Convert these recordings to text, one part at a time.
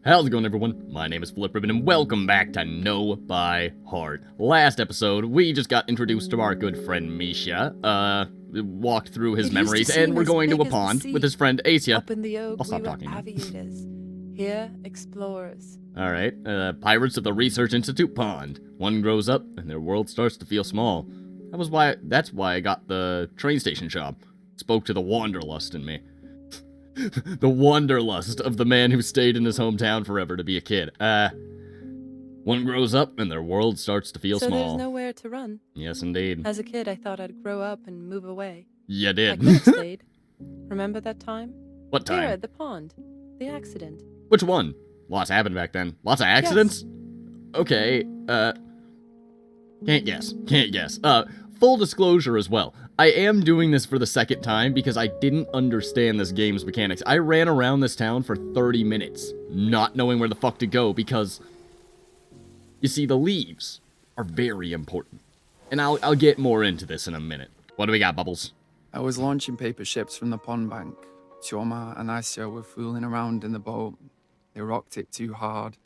How's it going, everyone? My name is Flipribbon, and welcome back to Know by Heart. Last episode, we just got introduced to our good friend Misha, walked through his memories, and we're going to a pond with his friend Asya. Up in the oak, I'll stop we were talking now. aviators. Here, explorers. Alright, pirates of the Research Institute Pond. One grows up, and their world starts to feel small. That's why I got the train station job. Spoke to the wanderlust in me. The wanderlust of the man who stayed in his hometown forever to be a kid. One grows up and their world starts to feel So small. there's nowhere to run. Yes, indeed. As a kid, I thought I'd grow up and move away. You I did. could have stayed. Remember that time? What Here time? at the pond. The accident. Which one? Lots happened back then. Lots of accidents? Okay, can't guess. Full disclosure as well. I am doing this for the second time because I didn't understand this game's mechanics. I ran around this town for 30 minutes, not knowing where the fuck to go because, you see, the leaves are very important. And I'll get more into this in a minute. What do we got, Bubbles? I was launching paper ships from the pond bank. Choma and Asya were fooling around in the boat. They rocked it too hard,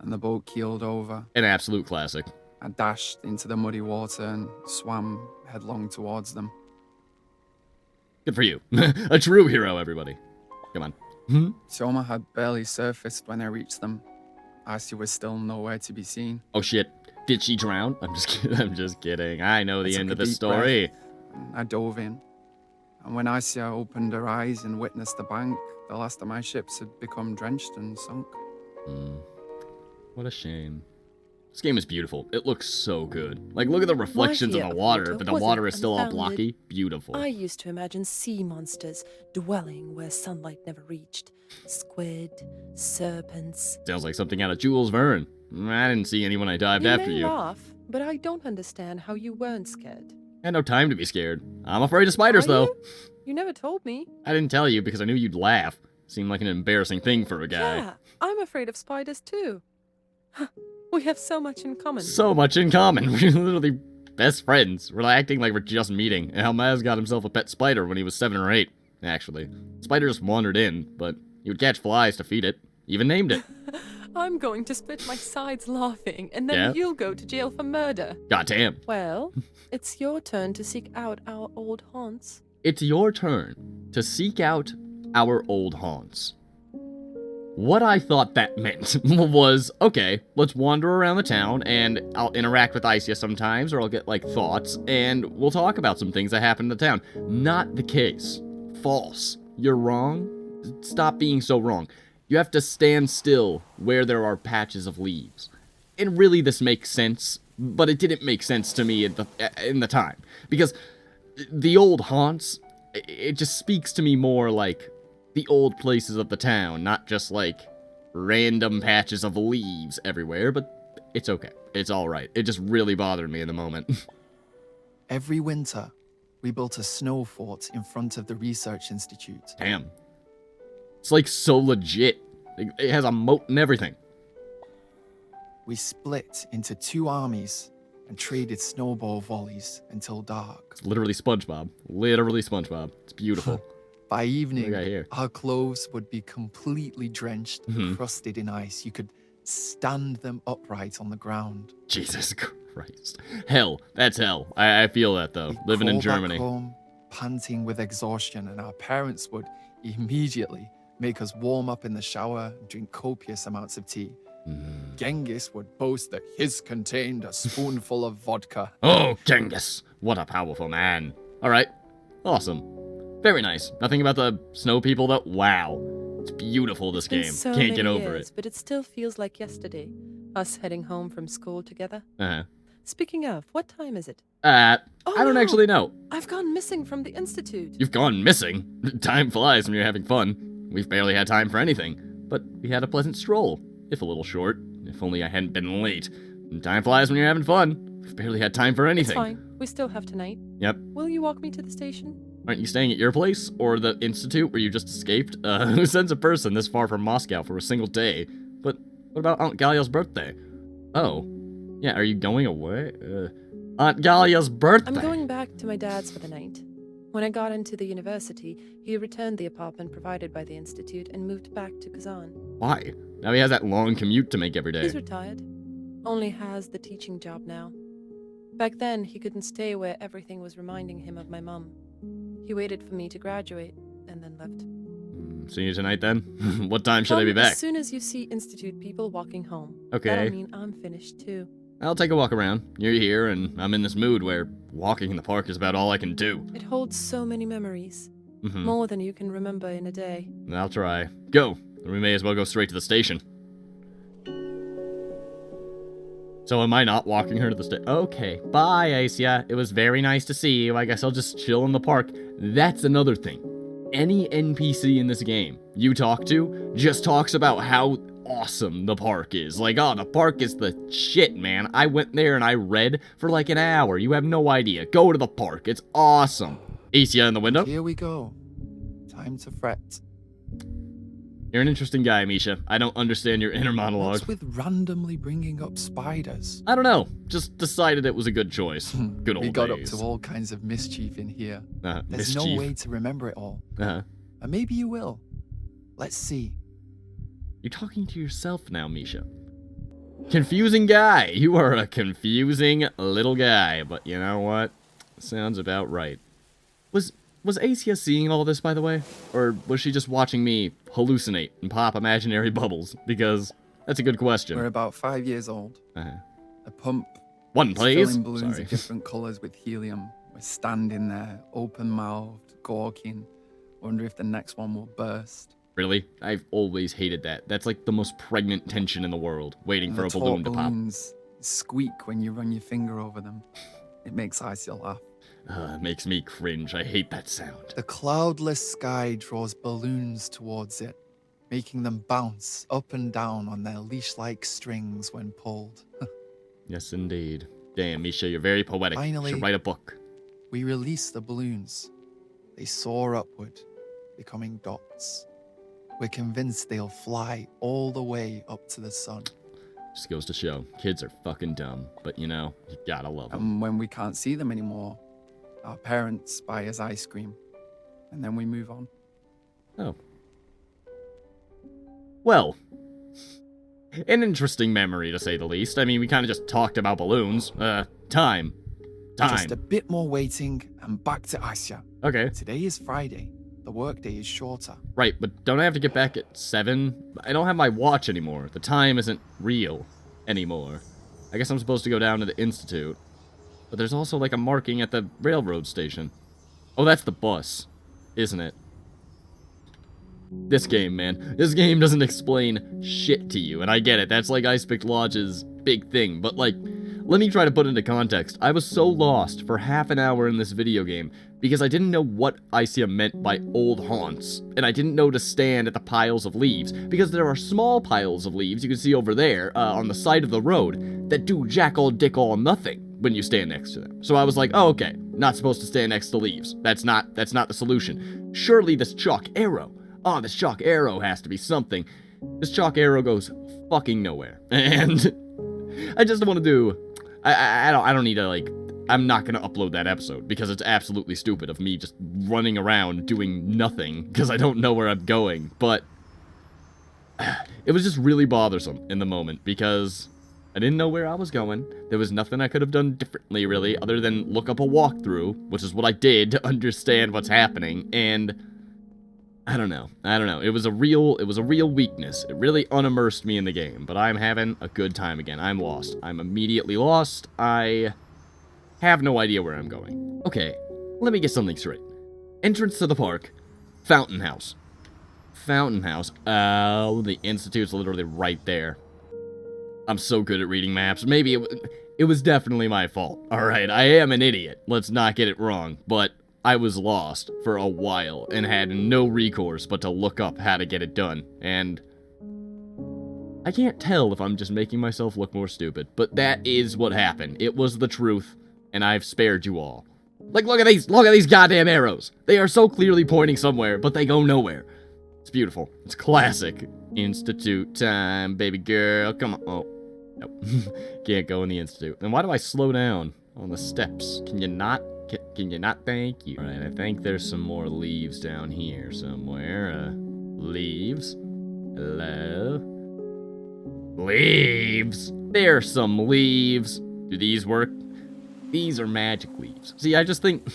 and the boat keeled over. An absolute classic. I dashed into the muddy water and swam headlong towards them. Good for you. A true hero, everybody. Come on. Choma had barely surfaced when I reached them. Asya was still nowhere to be seen. Oh shit. Did she drown? I'm just kidding. I know the I end took of a the deep story. breath, and I dove in. And when Asya opened her eyes and witnessed the bank, the last of my ships had become drenched and sunk. What a shame. This game is beautiful. It looks so good. Like, look at the reflections fear of the of water, water but the wasn't water is still all unfounded. blocky. Beautiful. I used to imagine sea monsters dwelling where sunlight never reached. Squid, serpents. Sounds like something out of Jules Verne. I didn't see anyone I dived You after may you. laugh, but I don't understand how you weren't scared. I had no time to be scared. I'm afraid of spiders, Are though. you? You never told me. I didn't tell you because I knew you'd laugh. Seemed like an embarrassing thing for a guy. Yeah, I'm afraid of spiders too. We have so much in common. So much in common. We're literally best friends. We're acting like we're just meeting. Almas got himself a pet spider when he was 7 or 8, actually. Spider just wandered in, but he would catch flies to feed it. Even named it. I'm going to split my sides laughing, and then Yeah? you'll go to jail for murder. Goddamn. Well, it's your turn to seek out our old haunts. It's your turn to seek out our old haunts. What I thought that meant was, okay, let's wander around the town, and I'll interact with Asya sometimes, or I'll get, like, thoughts, and we'll talk about some things that happen in the town. Not the case. False. You're wrong. Stop being so wrong. You have to stand still where there are patches of leaves. And really, this makes sense, but it didn't make sense to me in the time. Because the old haunts, it just speaks to me more like the old places of the town, not just like random patches of leaves everywhere, but it's okay. It's alright. It just really bothered me in the moment. Every winter, we built a snow fort in front of the Research Institute. Damn. It's like so legit. It has a moat and everything. We split into 2 armies and traded snowball volleys until dark. It's literally SpongeBob. Literally SpongeBob. It's beautiful. By evening, Look at here. our clothes would be completely drenched and Mhm. crusted in ice. You could stand them upright on the ground. Jesus Christ. Hell. That's hell. I feel that, though. We'd Living in crawl back Germany. home, panting with exhaustion, and our parents would immediately make us warm up in the shower and drink copious amounts of tea. Genghis would boast that his contained a spoonful of vodka. Oh, Genghis. What a powerful man. Alright. Awesome. Very nice. Nothing about the snow people, though. Wow. It's beautiful, this It's been game. so Can't get many over years, it. but it still feels like yesterday. Us heading home from school together. Uh-huh. Speaking of, what time is it? I Oh, don't no. actually know. I've gone missing from the institute. You've gone missing. Time flies when you're having fun. We've barely had time for anything. But we had a pleasant stroll, if a little short. If only I hadn't been late. Time flies when you're having fun. We've barely had time for It's anything. fine. We still have tonight. Yep. Will you walk me to the station? Aren't you staying at your place? Or the institute where you just escaped? Who sends a person this far from Moscow for a single day? But what about Aunt Galia's birthday? Oh. Yeah, are you going away? Aunt Galia's birthday? I'm going back to my dad's for the night. When I got into the university, he returned the apartment provided by the Institute and moved back to Kazan. Why? Now he has that long commute to make every day. He's retired. Only has the teaching job now. Back then, he couldn't stay where everything was reminding him of my mum. He waited for me to graduate and then left. See you tonight then? What time should I be back? As soon as you see Institute people walking home. Okay. That'll mean I'm finished too. I'll take a walk around. You're here, and I'm in this mood where walking in the park is about all I can do. It holds so many memories. More than you can remember in a day. I'll try. Go. We may as well go straight to the station. So am I not walking her to the station? Okay. Bye, Asya. It was very nice to see you. I guess I'll just chill in the park. That's another thing. Any NPC in this game you talk to just talks about how awesome the park is. Like, oh, the park is the shit, man. I went there and I read for like an hour. You have no idea. Go to the park. It's awesome. Asya in the window. Here we go. Time to fret. You're an interesting guy, Misha. I don't understand your inner monologue. What's with randomly bringing up spiders? I don't know. Just decided it was a good choice. Good old We got days. up to all kinds of mischief in here. There's Mischief. no way to remember it all. And maybe you will. Let's see. You're talking to yourself now, Misha. Confusing guy. You are a confusing little guy. But you know what? Sounds about right. Was Asya seeing all this, by the way? Or was she just watching me hallucinate and pop imaginary bubbles? Because that's a good question. We're about 5 years old. A pump One, is please. filling balloons Sorry. of different colours with helium. We're standing there, open-mouthed, gawking, wonder if the next one will burst. Really? I've always hated that. That's like the most pregnant tension in the world, waiting And for the a taut balloon to pop. balloons squeak when you run your finger over them. It makes Asya laugh. It makes me cringe. I hate that sound. The cloudless sky draws balloons towards it, making them bounce up and down on their leash-like strings when pulled. Yes, indeed. Damn, Misha, you're very poetic. Finally- You should write a book. We release the balloons. They soar upward, becoming dots. We're convinced they'll fly all the way up to the sun. Just goes to show, kids are fucking dumb. But you know, you gotta love them. And when we can't see them anymore, our parents buy us ice cream. And then we move on. Oh. Well. An interesting memory, to say the least. I mean, we kind of just talked about balloons. Time. Just a bit more waiting and back to Asya. Okay. Today is Friday. The workday is shorter. Right, but don't I have to get back at 7? I don't have my watch anymore. The time isn't real anymore. I guess I'm supposed to go down to the Institute. But there's also like a marking at the railroad station. Oh, that's the bus, isn't it? This game, man. This game doesn't explain shit to you, and I get it. That's like Icepick Lodge's big thing, but like, let me try to put it into context. I was so lost for half an hour in this video game because I didn't know what Asya meant by old haunts, and I didn't know to stand at the piles of leaves, because there are small piles of leaves you can see over there on the side of the road that do jack all dick all nothing when you stand next to them. So I was like, oh, okay, not supposed to stand next to leaves. That's not the solution. Surely this chalk arrow. Oh, this chalk arrow has to be something. This chalk arrow goes fucking nowhere. And I just want to do... I don't need to, like... I'm not going to upload that episode because it's absolutely stupid of me just running around doing nothing because I don't know where I'm going. But it was just really bothersome in the moment because I didn't know where I was going. There was nothing I could have done differently, really, other than look up a walkthrough, which is what I did to understand what's happening. And I don't know. It was a real weakness. It really unimmersed me in the game, but I'm having a good time again. I'm lost. I'm immediately lost. I have no idea where I'm going. Okay, let me get something straight. Entrance to the park. Fountain house. Fountain house. Oh, the Institute's literally right there. I'm so good at reading maps. Maybe it was definitely my fault. Alright, I am an idiot. Let's not get it wrong. But I was lost for a while and had no recourse but to look up how to get it done. And I can't tell if I'm just making myself look more stupid, but that is what happened. It was the truth, and I've spared you all. Like, look at these goddamn arrows. They are so clearly pointing somewhere, but they go nowhere. It's beautiful. It's classic. Institute time, baby girl. Come on. Oh, nope. Can't go in the Institute. Then why do I slow down on the steps? Can you not? Can you not? Thank you. All right, I think there's some more leaves down here somewhere. Leaves. Hello? Leaves! There's some leaves. Do these work? These are magic leaves. See, I just think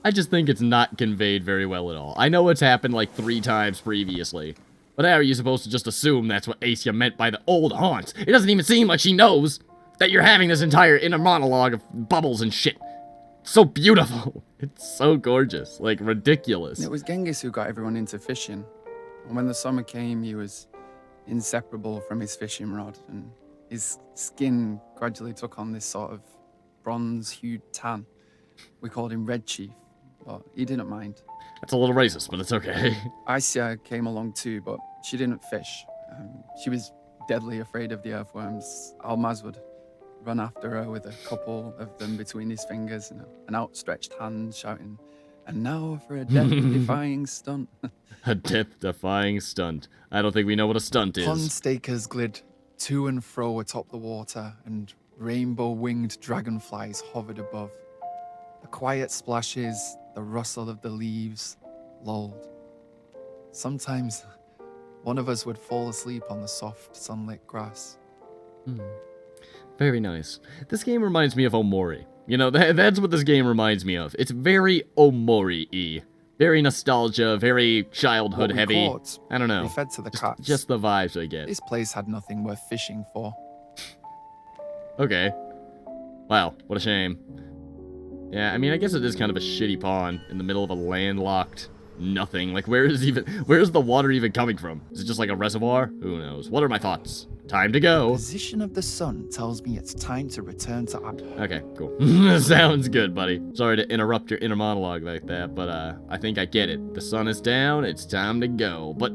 it's not conveyed very well at all. I know it's happened like 3 times previously. But how are you supposed to just assume that's what Asya meant by the old haunts? It doesn't even seem like she knows that you're having this entire inner monologue of bubbles and shit. So beautiful. It's so gorgeous. Like, ridiculous. It was Genghis who got everyone into fishing. And when the summer came, he was inseparable from his fishing rod, and his skin gradually took on this sort of bronze-hued tan. We called him Red Chief, but he didn't mind. That's a little racist, but it's okay. Asya came along too, but she didn't fish. She was deadly afraid of the earthworms. Almas would run after her with a couple of them between his fingers and an outstretched hand, shouting, "And now for a death-defying stunt." A death-defying stunt. I don't think we know what a stunt is. Pond stakers glid to and fro atop the water, and rainbow-winged dragonflies hovered above. The quiet splashes, the rustle of the leaves, lulled. Sometimes, one of us would fall asleep on the soft, sunlit grass. Very nice. This game reminds me of Omori. You know, that's what this game reminds me of. It's very Omori-y. Very nostalgia, very childhood What we heavy. caught, I don't know. we fed to the cats. Just the vibes I get. This place had nothing worth fishing for. Okay. Wow, what a shame. Yeah, I mean, I guess it is kind of a shitty pond in the middle of a landlocked nothing. Like, where's the water even coming from? Is it just like a reservoir? Who knows? What are my thoughts? Time to go. Position of the sun tells me it's time to return to... Okay, cool. Sounds good, buddy. Sorry to interrupt your inner monologue like that, but I think I get it. The sun is down, it's time to go. But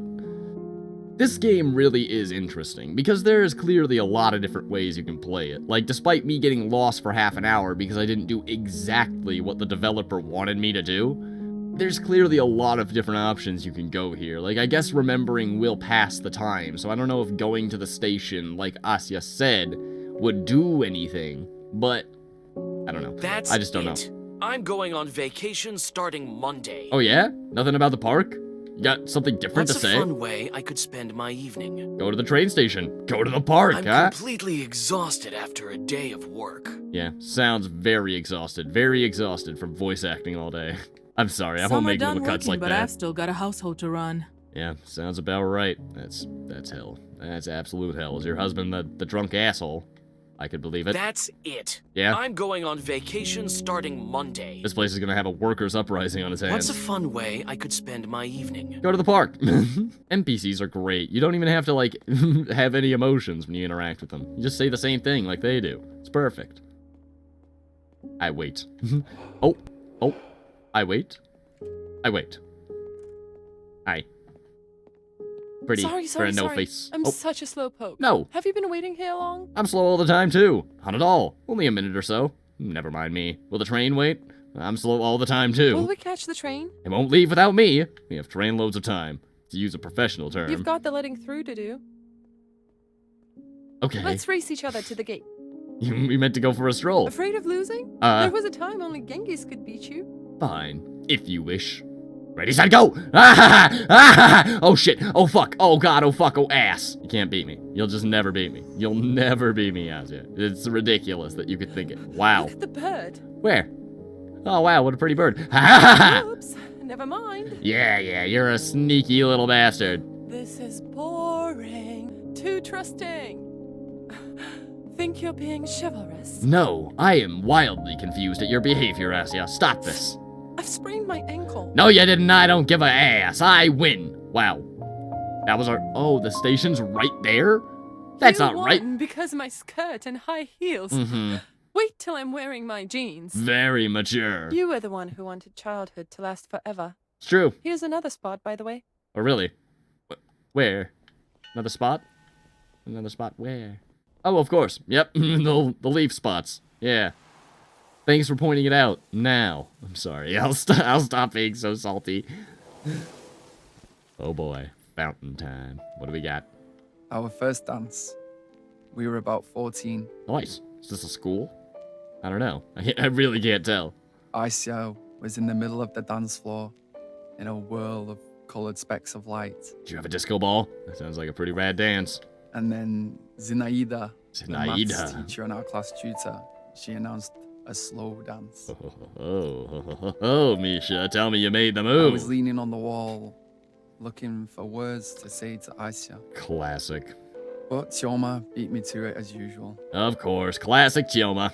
this game really is interesting, because there is clearly a lot of different ways you can play it. Like, despite me getting lost for half an hour because I didn't do exactly what the developer wanted me to do, there's clearly a lot of different options you can go here. Like, I guess remembering will pass the time, so I don't know if going to the station, like Asya said, would do anything, but I don't know. I just don't know. I'm going on vacation starting Monday. Oh yeah? Nothing about the park? You got something different What's to a say? fun way I could spend my evening? Go to the train station. Go to the park, I'm huh? completely exhausted after a day of work. Yeah, sounds very exhausted. Very exhausted from voice acting all day. I'm sorry, I won't make little cuts like but that. I've still got a household to run. Yeah, sounds about right. That's hell. That's absolute hell. Is your husband the drunk asshole? I could believe it. That's it. Yeah? I'm going on vacation starting Monday. This place is gonna have a workers' uprising on its hands. What's a fun way I could spend my evening? Go to the park. NPCs are great. You don't even have to, like, have any emotions when you interact with them. You just say the same thing like they do. It's perfect. I wait. Oh. I wait. Hi. Pretty for a no face. I'm Oh, such a slowpoke. no. Have you been waiting here long? I'm slow all the time, too. Not at all. Only a minute or so. Never mind me. Will the train wait? I'm slow all the time, too. Will we catch the train? It won't leave without me. We have train loads of time, to use a professional term. You've got the letting through to do. Okay. Let's race each other to the gate. We meant to go for a stroll. Afraid of losing? Uh. There was a time only Genghis could beat you. Fine, if you wish. Ready, set, go! Ah, ah, oh shit, oh fuck, oh god, oh fuck, oh ass. You can't beat me. You'll just never beat me. You'll never beat me, Asya. It's ridiculous that you could think it. Wow. Look at the bird. Where? Oh wow, what a pretty bird. Ha ha ha! Oops, never mind. Yeah, you're a sneaky little bastard. This is boring. Too trusting. Think you're being chivalrous? No, I am wildly confused at your behavior, Asya. Stop this. I've sprained my ankle. No, you didn't. I don't give a ass. I win. Wow. That was our... Oh, the station's right there? That's You not right. won because of my skirt and high heels. Mm-hmm. Wait till I'm wearing my jeans. Very mature. You were the one who wanted childhood to last forever. It's true. Here's another spot, by the way. Oh, really? Where? Another spot? Another spot where? Oh, of course. Yep, the leaf spots. Yeah. Thanks for pointing it out. Now. I'm sorry. I'll stop being so salty. Oh boy. Fountain time. What do we got? Our first dance. We were about 14. Nice. Is this a school? I don't know. I really can't tell. Asya was in the middle of the dance floor in a whirl of colored specks of light. Do you have a disco ball? That sounds like a pretty rad dance. And then Zinaida, the maths Zinaida. teacher and our class tutor, she announced a slow dance. Oh, Misha, tell me you made the I was move. leaning on the wall, looking for words to say to Asya. Classic. But Chioma beat me to it as usual. Of course, classic Chioma.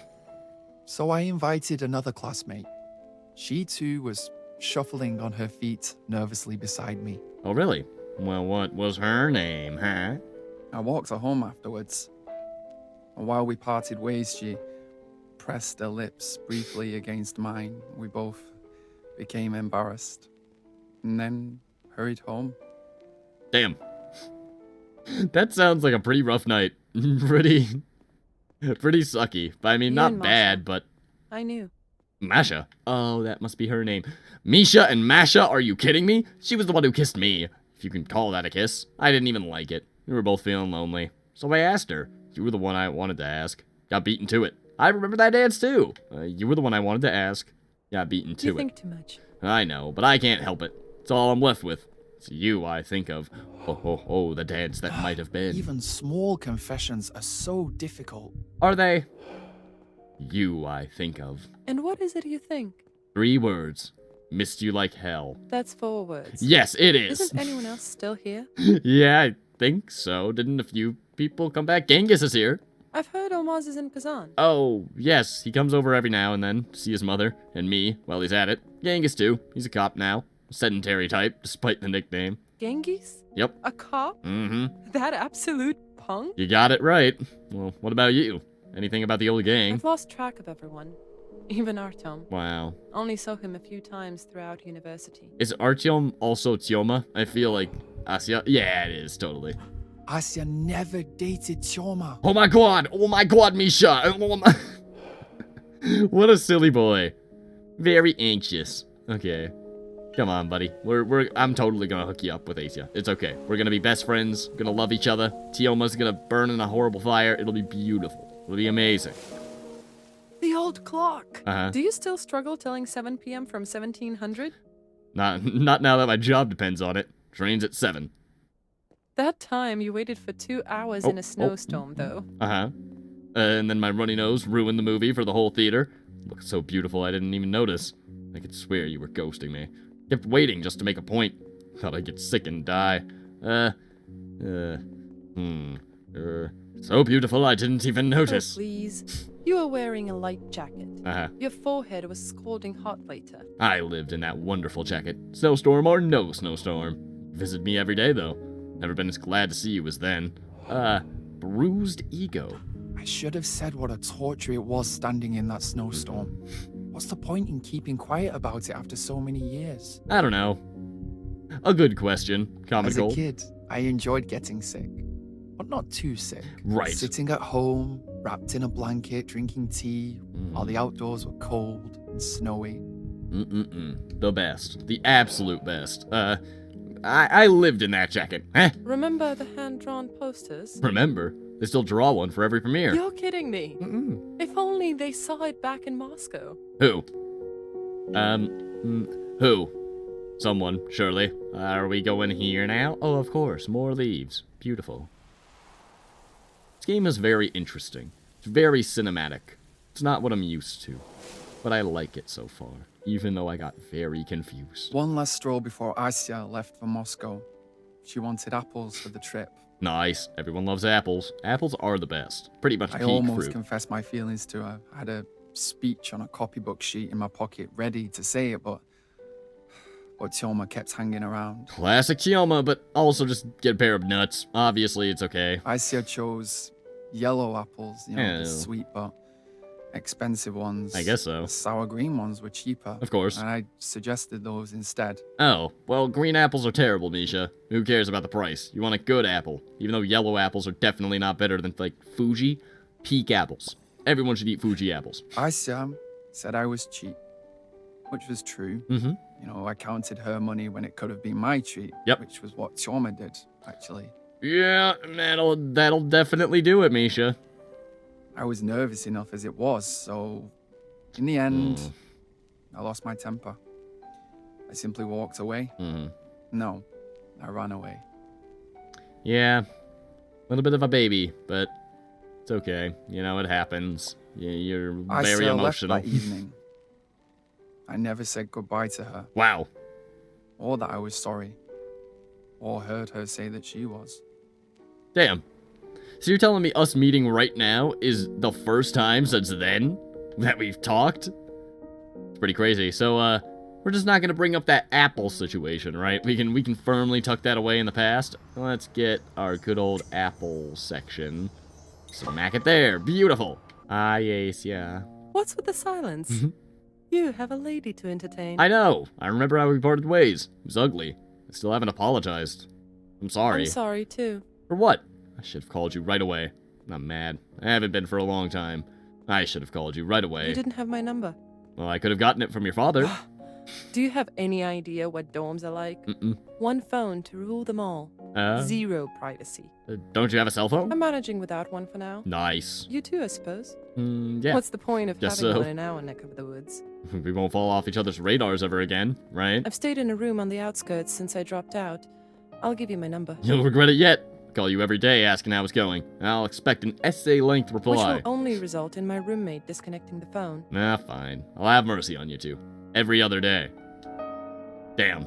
So I invited another classmate. She too was shuffling on her feet nervously beside me. Oh, really? Well, what was her name, huh? I walked her home afterwards. And while we parted ways, she pressed her lips briefly against mine. We both became embarrassed. And then hurried home. Damn. That sounds like a pretty rough night. pretty sucky. But I mean, You not and Masha. bad, but I knew. Masha. Oh, that must be her name. Misha and Masha, are you kidding me? She was the one who kissed me. If you can call that a kiss. I didn't even like it. We were both feeling lonely. So I asked her. You were the one I wanted to ask. Got beaten to it. I remember that dance too. You were the one I wanted to ask. Got beaten to You it. think too much. I know, but I can't help it. It's all I'm left with. It's you I think of. Oh, the dance that might have been. Even small confessions are so difficult. Are they? You I think of. And what is it you think? 3 words. Missed you like hell. That's 4 words. Yes, it is. Isn't anyone else still here? Yeah, I think so. Didn't a few people come back? Genghis is here. I've heard Almas is in Kazan. Oh, yes, he comes over every now and then to see his mother and me while he's at it. Genghis too. He's a cop now. Sedentary type, despite the nickname. Genghis? Yep. A cop? Mm-hmm. That absolute punk? You got it right. Well, what about you? Anything about the old gang? I've lost track of everyone. Even Artyom. Wow. Only saw him a few times throughout university. Is Artyom also Tioma? I feel like Asya. Yeah, it is, totally. Asya never dated Chioma. Oh my god! Oh my god, Misha! Oh my... What a silly boy. Very anxious. Okay. Come on, buddy. I'm totally gonna hook you up with Asya. It's okay. We're gonna be best friends. Gonna love each other. Tioma's gonna burn in a horrible fire. It'll be beautiful. It'll be amazing. The old clock! Uh-huh. Do you still struggle telling 7 p.m. from 1700? Not now that my job depends on it. Train's at 7. That time you waited for 2 hours in a snowstorm, though. Uh-huh. And then my runny nose ruined the movie for the whole theater. Looked so beautiful I didn't even notice. I could swear you were ghosting me. Kept waiting just to make a point. Thought I'd get sick and die. So beautiful I didn't even Oh, notice. please. You were wearing a light jacket. Uh-huh. Your forehead was scalding hot later. I lived in that wonderful jacket. Snowstorm or no snowstorm. Visit me every day, though. Never been as glad to see you as then. Bruised ego. I should have said what a torture it was standing in that snowstorm. What's the point in keeping quiet about it after so many years? I don't know. A good question. As Comical. a kid, I enjoyed getting sick, but not too sick. Right. Sitting at home, wrapped in a blanket, drinking tea, while the outdoors were cold and snowy. The best. The absolute best. I lived in that jacket. Eh? Remember the hand-drawn posters? Remember? They still draw one for every premiere. You're kidding me. If only they saw it back in Moscow. Who? Who? Someone, surely. Are we going here now? Oh, of course. More leaves. Beautiful. This game is very interesting. It's very cinematic. It's not what I'm used to. But I like it so far, even though I got very confused. One last stroll before Asya left for Moscow. She wanted apples for the trip. Nice. Everyone loves apples. Apples are the best. Pretty much I peak almost fruit. confessed my feelings to her. I had a speech on a copybook sheet in my pocket ready to say it, but Chioma kept hanging around. Classic Chioma, but also just get a pair of nuts. Obviously, it's okay. Asya chose yellow apples, you know, Ew. the sweet but expensive ones. I guess so. The sour green ones were cheaper. Of course. And I suggested those instead. Oh, well, green apples are terrible, Misha. Who cares about the price? You want a good apple. Even though yellow apples are definitely not better than, like, Fuji. Peak apples. Everyone should eat Fuji apples. Asya said I was cheap, which was true. Mm-hmm. You know, I counted her money when it could have been my treat. Yep. Which was what Chioma did, actually. Yeah, that'll definitely do it, Misha. I was nervous enough as it was, so in the end, I lost my temper. I simply walked away. No, I ran away. Yeah, a little bit of a baby, but it's okay. You know, it happens. You're very Asya emotional. left that evening. I never said goodbye to her, Wow. or that I was sorry, or heard her say that she was. Damn. So you're telling me us meeting right now is the first time since then that we've talked? It's pretty crazy. So, we're just not gonna bring up that apple situation, right? We can firmly tuck that away in the past. Let's get our good old apple section. Smack it there. Beautiful. Ah, yes, yeah. What's with the silence? You have a lady to entertain. I know. I remember how we parted ways. It was ugly. I still haven't apologized. I'm sorry. I'm sorry, too. For what? I should have called you right away. I'm mad. I haven't been for a long time. I should have called you right away. You didn't have my number. Well, I could have gotten it from your father. Do you have any idea what dorms are like? One phone to rule them all. Zero privacy. Don't you have a cell phone? I'm managing without one for now. Nice. You too, I suppose. Yeah. What's the point of Guess having so. one in our neck of the woods? We won't fall off each other's radars ever again, right? I've stayed in a room on the outskirts since I dropped out. I'll give you my number. You'll regret it yet. Call you every day asking how it's going. I'll expect an essay-length Which reply. will only result in my roommate disconnecting the phone. Nah, fine. I'll have mercy on you two. Every other day. Damn.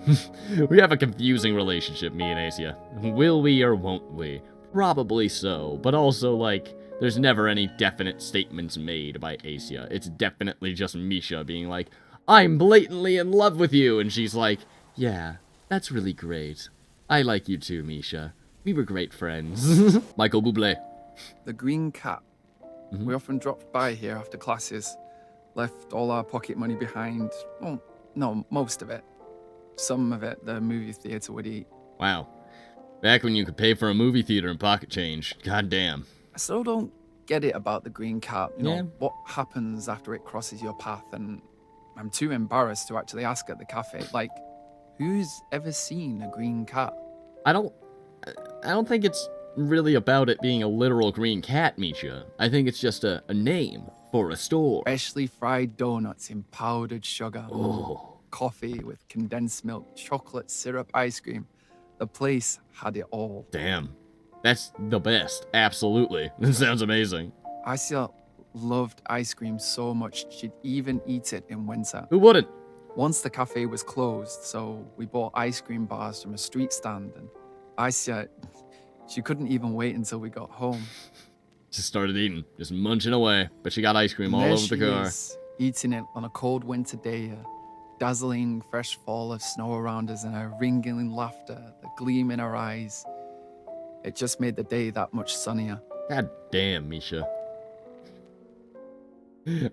We have a confusing relationship, me and Asya. Will we or won't we? Probably so, but also, like, there's never any definite statements made by Asya. It's definitely just Misha being like, I'm blatantly in love with you, and she's like, yeah, that's really great. I like you too, Misha. We were great friends. Michael Bublé. The Green Cat. We often dropped by here after classes, left all our pocket money behind. Well, no, most of it. Some of it the movie theater would eat. Wow. Back when you could pay for a movie theater and pocket change. God damn. I still don't get it about the Green Cat. You know, Yeah. what happens after it crosses your path, and I'm too embarrassed to actually ask at the cafe. Like, who's ever seen a green cat? I don't think it's really about it being a literal green cat, Misha. I think it's just a name for a store. Freshly fried donuts in powdered sugar. Oh. Coffee with condensed milk, chocolate syrup ice cream. The place had it all. Damn. That's the best. Absolutely. That sounds amazing. Asya loved ice cream so much she'd even eat it in winter. Who wouldn't? Once the cafe was closed, so we bought ice cream bars from a street stand, and Asya, she couldn't even wait until we got home. Just started eating. Just munching away. But she got ice cream all There over the she car. is, eating it on a cold winter day, a dazzling fresh fall of snow around us, and her ringing laughter, the gleam in her eyes. It just made the day that much sunnier. God damn, Misha.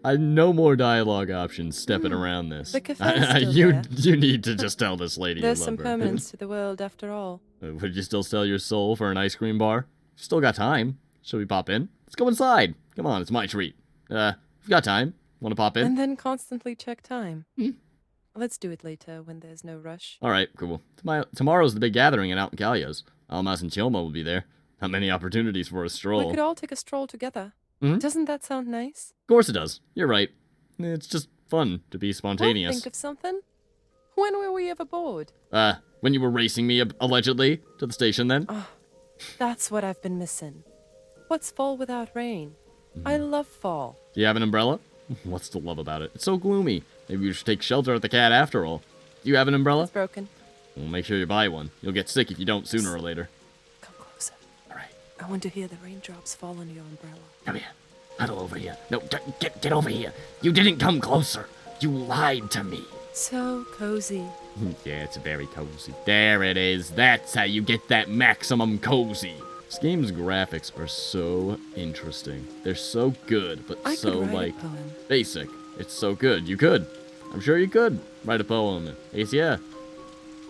No more dialogue options stepping around this. The cafe's still you there. you need to just tell this lady There's you some love her. permanence to the world after all. Would you still sell your soul for an ice cream bar? Still got time. Should we pop in? Let's go inside. Come on, it's my treat. We've got time. Want to pop in? And then constantly check time. Let's do it later when there's no rush. All right, cool. Tomorrow's the big gathering out in Kalya's. Almas and Chilma will be there. Not many opportunities for a stroll. We could all take a stroll together. Mhm. Doesn't that sound nice? Of course it does. You're right. It's just fun to be I'll spontaneous. think of something. When were we ever bored? When you were racing me allegedly to the station then? That's what I've been missing. What's fall without rain? I love fall. Do you have an umbrella? What's to love about it? It's so gloomy. Maybe you should take shelter at the cat after all. Do you have an umbrella? It's broken. Well, make sure you buy one. You'll get sick if you don't sooner or later. Come closer. All right. I want to hear the raindrops fall on your umbrella. Come here. Huddle over here. No, get over here. You didn't come closer. You lied to me. So cozy. Yeah, it's very cozy. There it is. That's how you get that maximum cozy. This game's graphics are so interesting. They're so good, but I so, could write like, a poem. basic. It's so good. You could. I'm sure you could write a poem. Ace, yeah.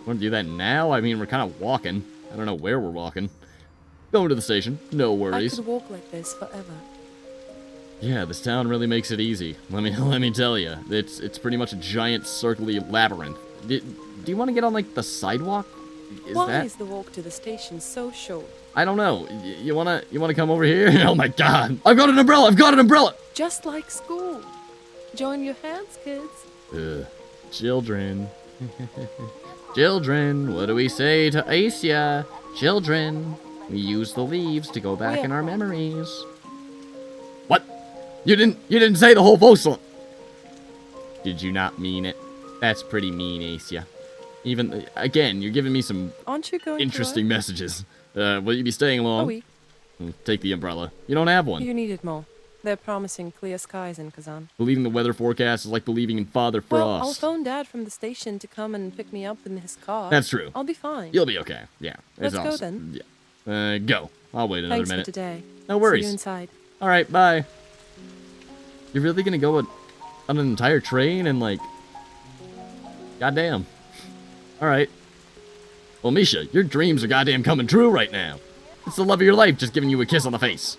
Want to do that now? I mean, we're kind of walking. I don't know where we're walking. Going to the station. No I worries. could walk like this forever. Yeah, this town really makes it easy. Let me tell you, it's pretty much a giant circly labyrinth. Do you want to get on like the sidewalk? Why is the walk to the station so short? I don't know. You wanna come over here? Oh my God! I've got an umbrella! I've got an umbrella! Just like school. Join your hands, kids. Ugh. Children. Children, what do we say to Asya? Children, we use the leaves to go back in our memories. What? You didn't say the whole voice. Did you not mean it? That's pretty mean, Asya. Even, again, you're giving me some Aren't you going interesting messages. Will you be staying long? A week. Take the umbrella. You don't have one. You need it more. They're promising clear skies in Kazan. Believing the weather forecast is like believing in Father Frost. Well, I'll phone Dad from the station to come and pick me up in his car. That's true. I'll be fine. You'll be okay. Yeah. Let's it's go awesome. then. Yeah. Go. I'll wait another Thanks minute. for today. No worries. See you inside. All right, bye. You're really gonna go on an entire train and like, goddamn. All right. Well, Misha, your dreams are goddamn coming true right now. It's the love of your life just giving you a kiss on the face.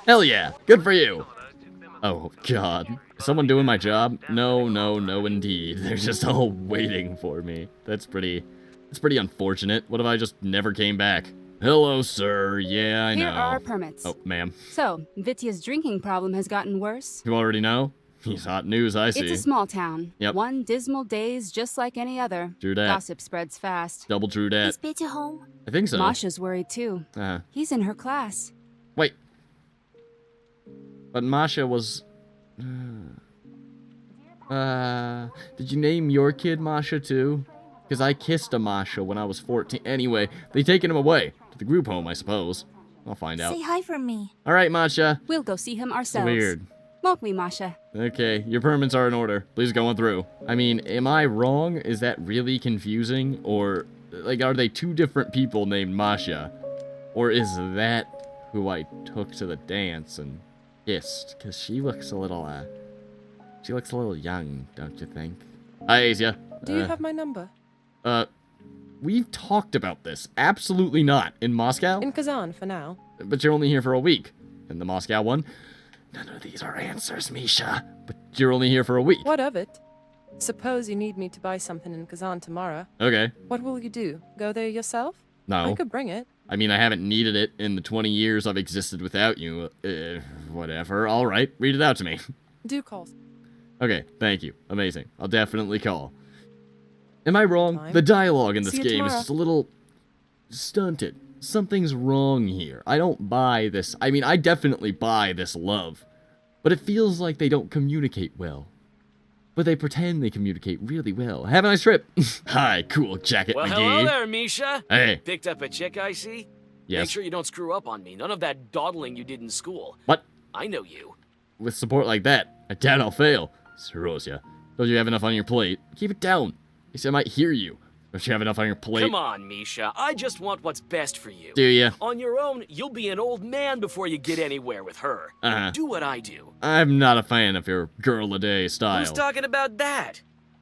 Hell yeah, good for you. Oh God, is someone doing my job? No, indeed. They're just all waiting for me. It's pretty unfortunate. What if I just never came back? Hello, sir. Yeah, I know. Here are our permits. Oh, ma'am. So, Vitya's drinking problem has gotten worse. You already know? He's hot news, I see. It's a small town. Yep. One dismal day's just like any other. True dat. Gossip spreads fast. Double true dat. Is Vitya home? I think so. Masha's worried too. He's in her class. Wait. But Masha was... did you name your kid Masha too? Because I kissed a Masha when I was 14. Anyway, they taken him away. To the group home, I suppose. I'll find out. Say hi for me. Alright, Masha. We'll go see him ourselves. Weird. Won't we, Masha? Okay, your permits are in order. Please go on through. I mean, am I wrong? Is that really confusing? Or, like, are they two different people named Masha? Or is that who I took to the dance and kissed? Because she looks a little young, don't you think? Hi, Asya. Do you have my number? We've talked about this. Absolutely not. In Moscow? In Kazan for now. But you're only here for a week. And the Moscow one? None of these are answers, Misha. But you're only here for a week. What of it? Suppose you need me to buy something in Kazan tomorrow. Okay. What will you do? Go there yourself? No. I could bring it. I mean, I haven't needed it in the 20 years I've existed without you. Whatever. All right. Read it out to me. Do call. Okay. Thank you. Amazing. I'll definitely call. Am I wrong? Fine. The dialogue in this See you game is tomorrow. just a little stunted. Something's wrong here. I don't buy this. I mean, I definitely buy this love. But it feels like they don't communicate well. But they pretend they communicate really well. Have a nice trip. Hi, cool jacket, Well, McGee. hello there, Misha. Hey. Picked up a chick, I see? Yes. Make sure you don't screw up on me. None of that dawdling you did in school. What? I know you. With support like that, I doubt I'll fail. Serosya, don't you have enough on your plate? Keep it down. He said I might hear you. Don't you have enough on your plate? Come on, Misha. I just want what's best for you. Do ya? On your own, you'll be an old man before you get anywhere with her. Uh-huh. Do what I do. I'm not a fan of your girl-a-day style. Who's talking about that?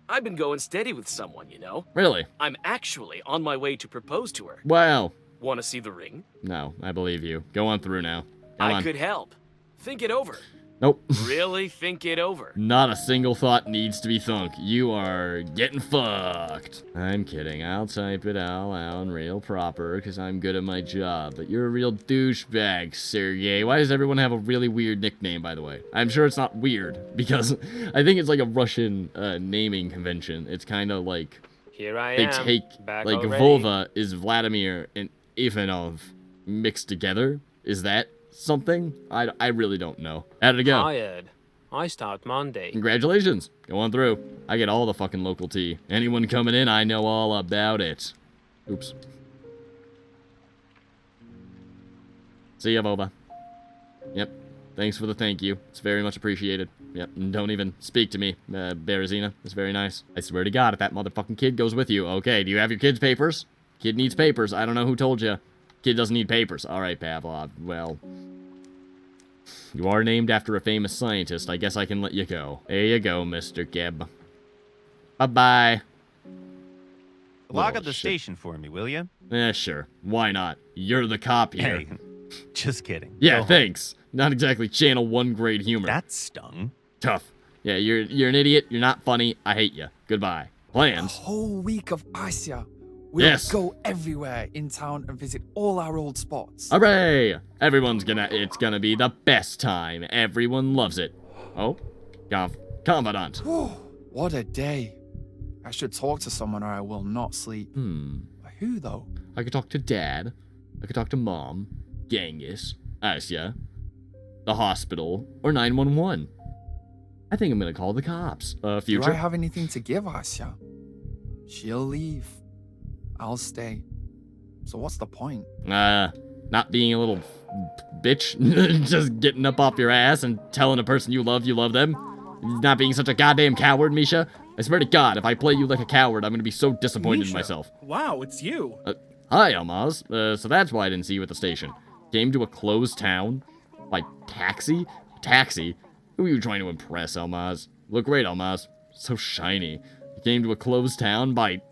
I've been going steady with someone, you know. Really? I'm actually on my way to propose to her. Wow. Want to see the ring? No, I believe you. Go on through now. Come I on. could help. Think it over. Nope. Really think it over. Not a single thought needs to be thunk. You are getting fucked. I'm kidding. I'll type it all out real proper because I'm good at my job. But you're a real douchebag, Sergey. Why does everyone have a really weird nickname, by the way? I'm sure it's not weird because I think it's like a Russian naming convention. It's kind of like Here I they am. take, back like, already. Vova is Vladimir and Ivanov mixed together. Is that something? I really don't know. How'd it go? Hired. I start Monday. Congratulations. Go on through. I get all the fucking local tea. Anyone coming in, I know all about it. Oops. See ya, Vova. Yep. Thanks for the thank you. It's very much appreciated. Yep. And don't even speak to me, Berezina. It's very nice. I swear to God, if that motherfucking kid goes with you. Okay, do you have your kid's papers? Kid needs papers. I don't know who told you. Kid doesn't need papers. All right, Pavlov. Well, you are named after a famous scientist. I guess I can let you go. There you go, Mr. Keb. Bye-bye. Log Oh, up the shit. station for me, will you? Sure. Why not? You're the cop here. Hey, just kidding. Yeah, Go home. thanks. Not exactly Channel 1 grade humor. That stung. Tough. Yeah, you're an idiot. You're not funny. I hate you. Goodbye. A Plans? whole week of Asya. We'll Yes. go everywhere in town and visit all our old spots. Hooray! It's gonna be the best time. Everyone loves it. Oh? Confidant. What a day. I should talk to someone or I will not sleep. Who, though? I could talk to Dad. I could talk to Mom, Genghis, Asya, the hospital, or 911. I think I'm gonna call the cops. Future. Do I have anything to give Asya? She'll leave. I'll stay. So what's the point? Not being a little bitch. Just getting up off your ass and telling a person you love them. Not being such a goddamn coward, Misha. I swear to God, if I play you like a coward, I'm gonna be so disappointed in myself. Wow, it's you. Hi, Almas. So that's why I didn't see you at the station. Came to a closed town? By taxi? Taxi? Who are you trying to impress, Almas? Look great, Almas. So shiny. You came to a closed town by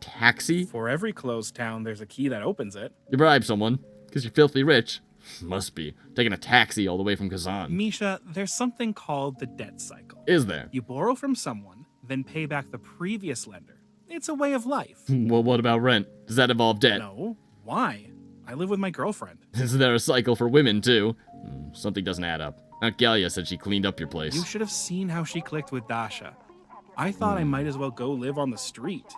taxi? For every closed town, there's a key that opens it. You bribed someone, because you're filthy rich. Must be. Taking a taxi all the way from Kazan. Misha, there's something called the debt cycle. Is there? You borrow from someone, then pay back the previous lender. It's a way of life. Well, what about rent? Does that involve debt? No. Why? I live with my girlfriend. Is there a cycle for women, too? Something doesn't add up. Aunt Galia said she cleaned up your place. You should have seen how she clicked with Dasha. I thought I might as well go live on the street.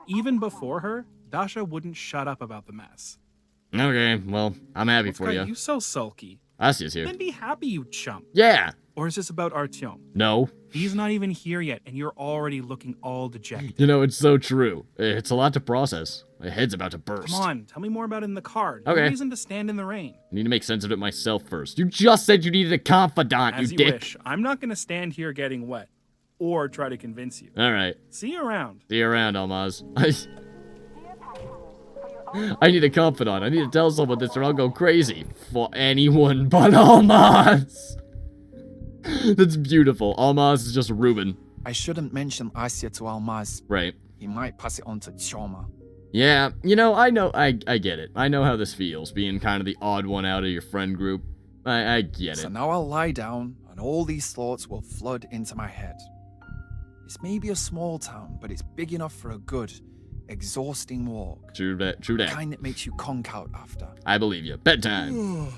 Even before her, Dasha wouldn't shut up about the mess. Okay, well, I'm happy What's for got you. you so sulky? Asya's here. Then be happy, you chump. Yeah! Or is this about Artyom? No. He's not even here yet, and you're already looking all dejected. You know, it's so true. It's a lot to process. My head's about to burst. Come on, tell me more about it in the car. No Okay. reason to stand in the rain. I need to make sense of it myself first. You just said you needed a confidant, As you you dick. wish. I'm not going to stand here getting wet. Or try to convince you. Alright. See you around. See you around, Almas. I need a confidant. I need to tell someone this or I'll go crazy. For anyone but Almas. That's beautiful. Almas is just Ruben. I shouldn't mention Asya to Almas. Right. He might pass it on to Choma. Yeah, you know, I get it. I know how this feels, being kind of the odd one out of your friend group. I get So it. now I'll lie down, and all these thoughts will flood into my head. It's maybe a small town, but it's big enough for a good, exhausting walk. True that. The kind that makes you conk out after. I believe you. Bedtime.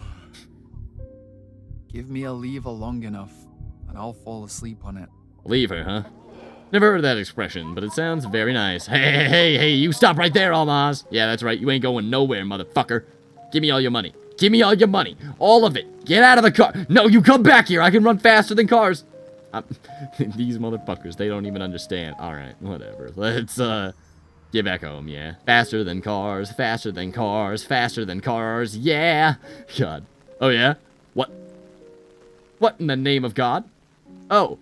Give me a lever long enough, and I'll fall asleep on it. Leave her, huh? Never heard of that expression, but it sounds very nice. Hey, you stop right there, Almas. Yeah, that's right. You ain't going nowhere, motherfucker. Give me all your money. Give me all your money. All of it. Get out of the car. No, you come back here. I can run faster than cars. These motherfuckers, they don't even understand. All right, whatever. Let's, get back home, yeah. Faster than cars, faster than cars, faster than cars, yeah. God. Oh, yeah? What? What in the name of God? Oh,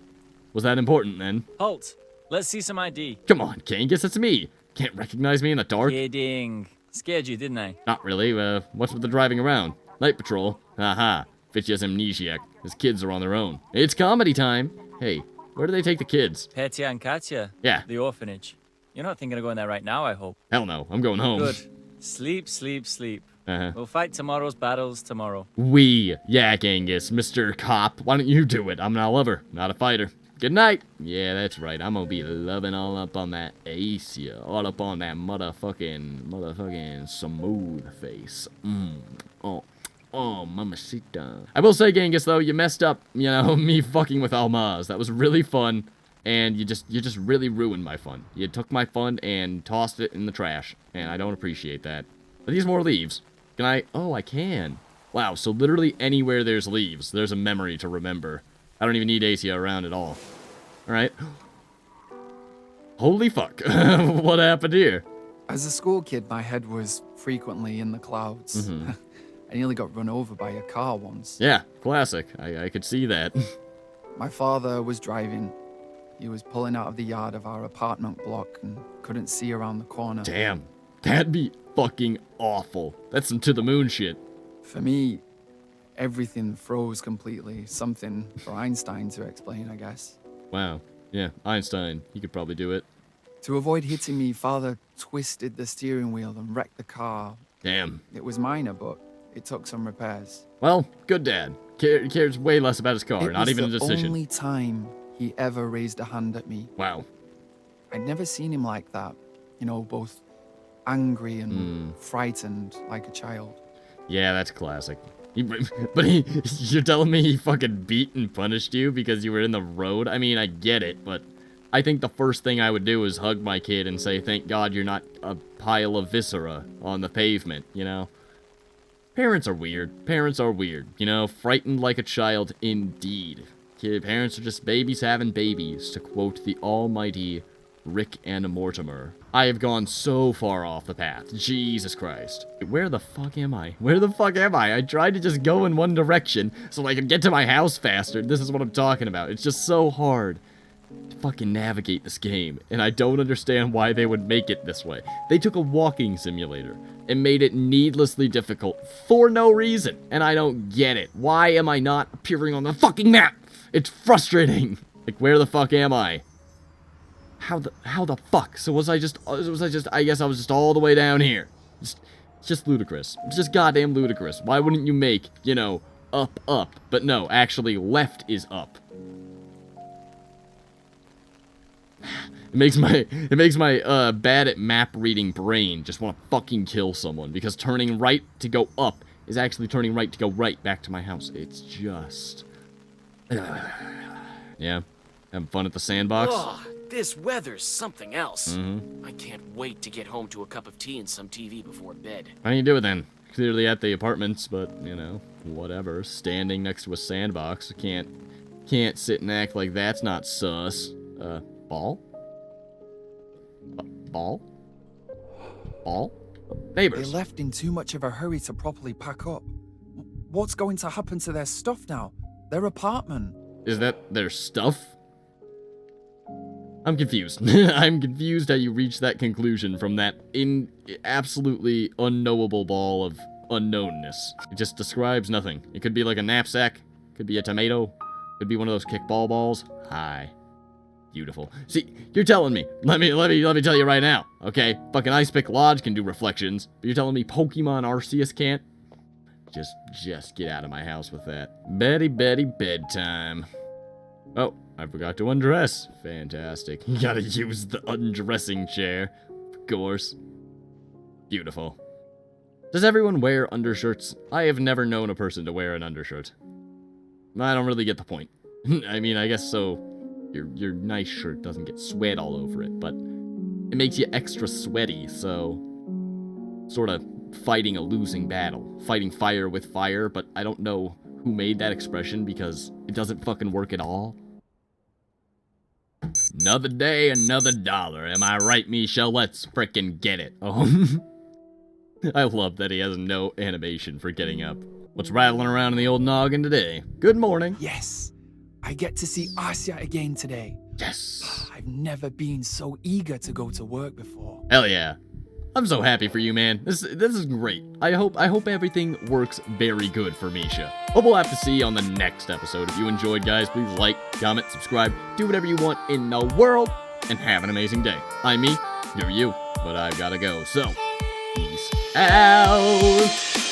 was that important then? Halt! Let's see some ID. Come on, Genghis, it's me. Can't recognize me in the dark? Kidding. Scared you, didn't I? Not really. What's with the driving around? Night patrol. Haha. Fitch's amnesiac. His kids are on their own. It's comedy time. Hey, where do they take the kids? Petya and Katya. Yeah. The orphanage. You're not thinking of going there right now, I hope. Hell no, I'm going home. Good. Sleep, sleep, sleep. Uh-huh. We'll fight tomorrow's battles tomorrow. Yeah, Genghis, Mr. Cop. Why don't you do it? I'm not a lover, not a fighter. Good night. Yeah, that's right. I'm gonna be loving all up on that Asya. All up on that motherfucking smooth face. Oh, mamacita. I will say, Genghis, though, you messed up, you know, me fucking with Almas. That was really fun, and you just really ruined my fun. You took my fun and tossed it in the trash, and I don't appreciate that. Are these more leaves? Can I? Oh, I can. Wow, so literally anywhere there's leaves, there's a memory to remember. I don't even need Asya around at all. Alright. Holy fuck. What happened here? As a school kid, my head was frequently in the clouds. I nearly got run over by a car once. Yeah, classic. I could see that. My father was driving. He was pulling out of the yard of our apartment block and couldn't see around the corner. Damn. That'd be fucking awful. That's some to the moon shit. For me, everything froze completely. Something for Einstein to explain, I guess. Wow. Yeah, Einstein. He could probably do it. To avoid hitting me, Father twisted the steering wheel and wrecked the car. Damn. It was minor, but it took some repairs. Well, good dad. Cares way less about his car, not even a decision. It was the only time he ever raised a hand at me. Wow. I'd never seen him like that. You know, both angry and frightened like a child. Yeah, that's classic. You're telling me he fucking beat and punished you because you were in the road? I mean, I get it, but I think the first thing I would do is hug my kid and say, thank God you're not a pile of viscera on the pavement, you know? Parents are weird. Parents are weird, you know? Frightened like a child, indeed. Parents are just babies having babies, to quote the almighty Rick and Mortimer. I have gone so far off the path. Jesus Christ. Where the fuck am I? Where the fuck am I? I tried to just go in one direction so I could get to my house faster. This is what I'm talking about. It's just so hard to fucking navigate this game, and I don't understand why they would make it this way. They took a walking simulator and made it needlessly difficult for no reason, and I don't get it. Why am I not appearing on the fucking map? It's frustrating. Like, where the fuck am I? How the fuck? So I guess I was just all the way down here. It's just ludicrous. It's just goddamn ludicrous. Why wouldn't you make, you know, up, up? But no, actually, left is up. It makes my bad at map reading brain just want to fucking kill someone, because turning right to go up is actually turning right to go right back to my house. It's just... Yeah. Having fun at the sandbox? Oh, this weather's something else. Mm-hmm. I can't wait to get home to a cup of tea and some TV before bed. How do you do it then? Clearly at the apartments, but, you know, whatever. Standing next to a sandbox. Can't sit and act like that's not sus. Ball? Ball? Ball? Neighbors. They left in too much of a hurry to properly pack up. What's going to happen to their stuff now? Their apartment? Is that their stuff? I'm confused. I'm confused how you reach that conclusion from that absolutely unknowable ball of unknownness. It just describes nothing. It could be like a knapsack. Could be a tomato. Could be one of those kickball balls. Hi. Beautiful. See, you're telling me. Let me tell you right now. Okay, fucking Ice Pick Lodge can do reflections, but you're telling me Pokemon Arceus can't? Just get out of my house with that. Betty, bedtime. Oh, I forgot to undress. Fantastic. You gotta use the undressing chair. Of course. Beautiful. Does everyone wear undershirts? I have never known a person to wear an undershirt. I don't really get the point. I mean, I guess so your nice shirt doesn't get sweat all over it, but it makes you extra sweaty, so sort of fighting a losing battle. Fighting fire with fire, but I don't know who made that expression because it doesn't fucking work at all. Another day, another dollar. Am I right, Misha? Let's frickin' get it. Oh, I love that he has no animation for getting up. What's rattling around in the old noggin today? Good morning. Yes, I get to see Asya again today. Yes. I've never been so eager to go to work before. Hell yeah. I'm so happy for you, man. This is great. I hope everything works very good for Misha. But we'll have to see on the next episode. If you enjoyed, guys, please like, comment, subscribe, do whatever you want in the world, and have an amazing day. I'm me, you're you, but I've gotta go. So, peace out.